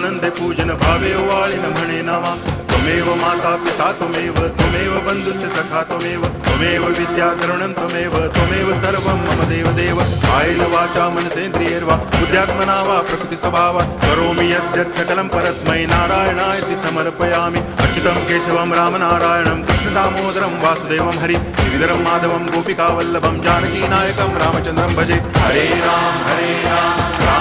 आनंदे पूजन भावे वाळिन म्हणे नामा त्वमेव माता पिता त्वमेव बंधुश्च सखा त्वमेव विद्या तरुणं त्वमेव सर्वं मम देव कायेन वाचा मनसेन्द्रियैर्वा बुद्ध्यात्मना वा प्रकृति स्वभावात् करोमि यद्यत् सकलं परस्मै नारायणायति समर्पयामि अच्युतं केशवं रामनारायणं कृष्णदामोदरं वासुदेवं हरि गिरिधरं माधवं गोपिकावल्लभं जानकीनायकं रामचन्द्रं भजे हरे राम